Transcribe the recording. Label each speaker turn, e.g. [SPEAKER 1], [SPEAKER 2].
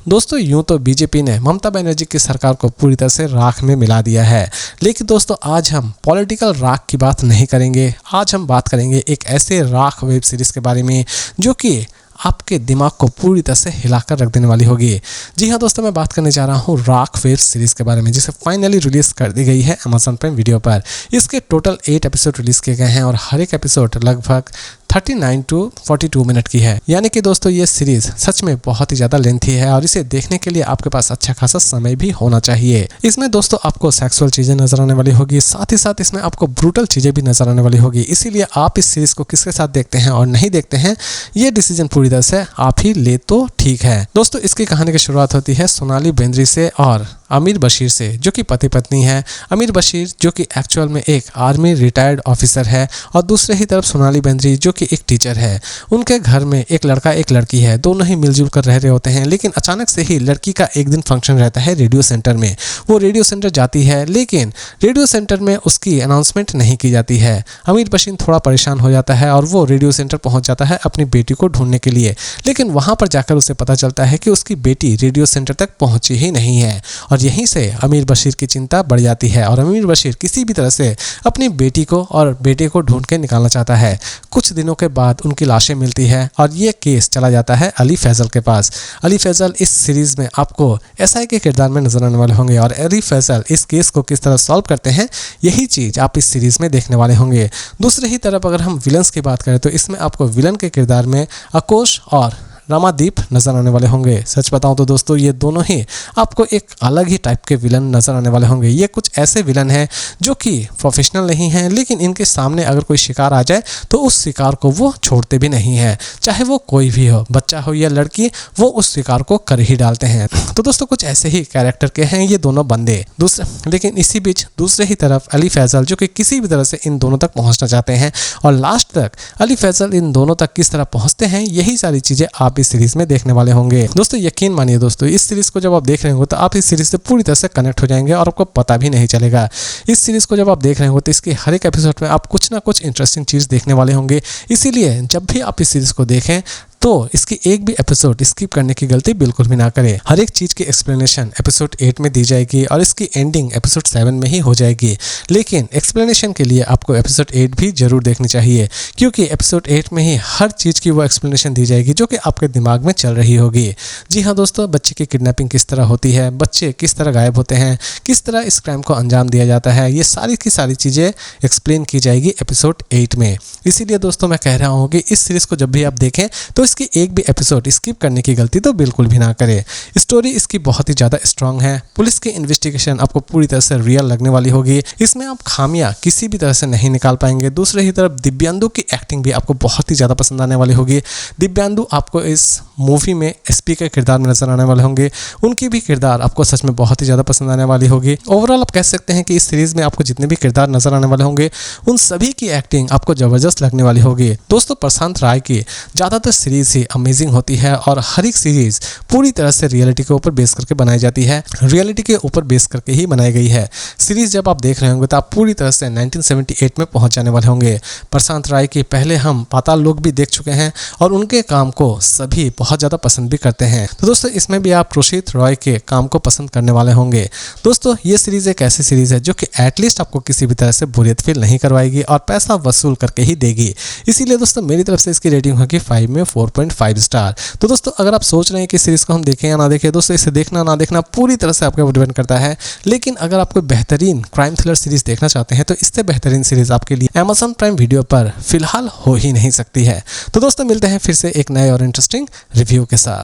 [SPEAKER 1] दोस्तों यूं तो बीजेपी ने ममता बनर्जी की सरकार को पूरी तरह से राख में मिला दिया है, लेकिन दोस्तों आज हम पॉलिटिकल राख की बात नहीं करेंगे। आज हम बात करेंगे एक ऐसे राख वेब सीरीज़ के बारे में जो कि आपके दिमाग को पूरी तरह से हिलाकर रख देने वाली होगी। जी हाँ दोस्तों, मैं बात करने जा रहा हूँ राख वेब सीरीज़ के बारे में, जिसे फाइनली रिलीज़ कर दी गई है अमेजॉन प्राइम वीडियो पर। इसके टोटल 8 एपिसोड रिलीज़ किए गए हैं और हर एक एपिसोड लगभग 39 to 42 मिनट की है। यानी कि दोस्तों ये सीरीज सच में बहुत ही ज़्यादा लेंथी है और इसे देखने के लिए आपके पास अच्छा खासा समय भी होना चाहिए। इसमें दोस्तों आपको सेक्सुअल चीज़ें नजर आने वाली होगी, साथ ही साथ इसमें आपको ब्रूटल चीज़ें भी नजर आने वाली होगी। इसीलिए आप इस सीरीज को किसके साथ देखते हैं और नहीं देखते हैं, ये डिसीजन पूरी तरह से आप ही ले तो ठीक है। दोस्तों इसकी कहानी की शुरुआत होती है सोनाली बेंद्रे से और अमीर बशीर से, जो कि पति पत्नी है। अमीर बशीर जो कि एक्चुअल में एक आर्मी रिटायर्ड ऑफिसर है और दूसरे ही तरफ सोनाली बेंद्रे जो कि एक टीचर है। उनके घर में एक लड़का एक लड़की है, दोनों ही मिलजुल कर रह रहे होते हैं। लेकिन अचानक से ही लड़की का एक दिन फंक्शन रहता है रेडियो सेंटर में। वो रेडियो सेंटर जाती है, लेकिन रेडियो सेंटर में उसकी अनाउंसमेंट नहीं की जाती है। अमीर बशीर थोड़ा परेशान हो जाता है और वो रेडियो सेंटर पहुंच जाता है अपनी बेटी को ढूंढने के लिए। लेकिन वहां पर जाकर उसे पता चलता है कि उसकी बेटी रेडियो सेंटर तक पहुंची ही नहीं है और यहीं से अमीर बशीर की चिंता बढ़ जाती है और अमीर बशीर किसी भी तरह से अपनी बेटी को और बेटे को ढूंढ के निकालना चाहता है। कुछ दिनों के बाद उनकी लाशें मिलती है और ये केस चला जाता है अली फैजल के पास। अली फैजल इस सीरीज में आपको एसआई के किरदार में नजर आने वाले होंगे और अली फैजल इस केस को किस तरह सॉल्व करते हैं, यही चीज आप इस सीरीज में देखने वाले होंगे। दूसरी ही तरफ अगर हम विलन्स की बात करें तो इसमें आपको विलन के किरदार में आकोश और रमादीप नजर आने वाले होंगे। सच बताऊं तो दोस्तों ये दोनों ही आपको एक अलग ही टाइप के विलन नजर आने वाले होंगे। ये कुछ ऐसे विलन हैं जो कि प्रोफेशनल नहीं हैं, लेकिन इनके सामने अगर कोई शिकार आ जाए तो उस शिकार को वो छोड़ते भी नहीं है, चाहे वो कोई भी हो, बच्चा हो या लड़की, वो उस शिकार को कर ही डालते हैं। तो दोस्तों कुछ ऐसे ही कैरेक्टर के हैं ये दोनों बंदे। लेकिन इसी बीच दूसरे ही तरफ अली फैजल जो कि किसी भी तरह से इन दोनों तक पहुंचना चाहते हैं और लास्ट तक अली फैजल इन दोनों तक किस तरह पहुंचते हैं, यही सारी चीजें आप इस सीरीज में देखने वाले होंगे। दोस्तों यकीन मानिए दोस्तों, इस सीरीज को जब आप देख रहे होंगे तो आप इस सीरीज से पूरी तरह से कनेक्ट हो जाएंगे और आपको पता भी नहीं चलेगा। इस सीरीज को जब आप देख रहे होंगे तो इसके हर एक एपिसोड में आप कुछ ना कुछ इंटरेस्टिंग चीज देखने वाले होंगे। इसीलिए जब भी आप इस सीरीज को देखें तो इसकी एक भी एपिसोड स्किप करने की गलती बिल्कुल भी ना करें। हर एक चीज की एक्सप्लेनेशन एपिसोड 8 में दी जाएगी और इसकी एंडिंग एपिसोड 7 में ही हो जाएगी। लेकिन एक्सप्लेनेशन के लिए आपको एपिसोड 8 भी जरूर देखनी चाहिए, क्योंकि एपिसोड 8 में ही हर चीज की वो एक्सप्लेनेशन दी जाएगी जो कि आपके दिमाग में चल रही होगी। जी हाँ दोस्तों, बच्चे की किडनैपिंग किस तरह होती है, बच्चे किस तरह गायब होते हैं, किस तरह इस क्राइम को अंजाम दिया जाता है, ये सारी की सारी चीजें एक्सप्लेन की जाएगी एपिसोड 8 में। इसीलिए दोस्तों मैं कह रहा हूँ कि इस सीरीज को जब भी आप देखें तो इसकी एक भी एपिसोड स्किप करने की गलती तो बिल्कुल भी ना करें। स्टोरी इसकी बहुत ही ज्यादा स्ट्रांग है। पुलिस की इन्वेस्टिगेशन आपको पूरी तरह से रियल लगने वाली होगी। इसमें आप खामियां किसी भी तरह से नहीं निकाल पाएंगे। दूसरे ही तरफ दिव्यांदु की एक्टिंग भी आपको बहुत ही ज्यादा पसंद आने वाली होगी। दिव्यांदु आपको इस मूवी में एसपी के किरदार में नजर आने वाले होंगे। उनकी भी किरदार आपको सच में बहुत ही ज्यादा पसंद आने वाली होगी। ओवरऑल आप कह सकते हैं कि इस सीरीज में आपको जितने भी किरदार नजर आने वाले होंगे उन सभी की एक्टिंग आपको जबरदस्त लगने वाली होगी। दोस्तों प्रशांत राय की ज्यादातर सीरीज ही अमेजिंग होती है और हर एक सीरीज पूरी तरह से रियलिटी के ऊपर बेस करके बनाई जाती है, रियलिटी के ऊपर बेस करके ही बनाई गई है। सीरीज जब आप देख रहे होंगे तो आप पूरी तरह से 1978 में पहुंच जाने वाले होंगे। प्रशांत राय के पहले हम पाताल लोक भी देख चुके हैं और उनके काम को सभी बहुत ज़्यादा पसंद भी करते हैं। तो दोस्तों इसमें भी आप रोशित रॉय के काम को पसंद करने वाले होंगे। दोस्तों ये सीरीज एक ऐसी सीरीज है जो कि एटलीस्ट आपको किसी भी तरह से बोरियत फील नहीं करवाएगी और पैसा वसूल करके ही देगी। इसीलिए दोस्तों मेरी तरफ से इसकी रेटिंग होगी 5 में 4.5 स्टार। तो दोस्तों अगर आप सोच रहे हैं कि सीरीज को हम देखें या ना देखें, दोस्तों इसे देखना ना देखना पूरी तरह से आपके ऊपर डिपेंड करता है। लेकिन अगर आप कोई बेहतरीन क्राइम थ्रिलर सीरीज देखना चाहते हैं तो इससे बेहतरीन सीरीज आपके लिए अमेजॉन प्राइम वीडियो पर फिलहाल हो ही नहीं सकती है। तो दोस्तों मिलते हैं फिर से एक नए और इंटरेस्टिंग रिव्यू के साथ।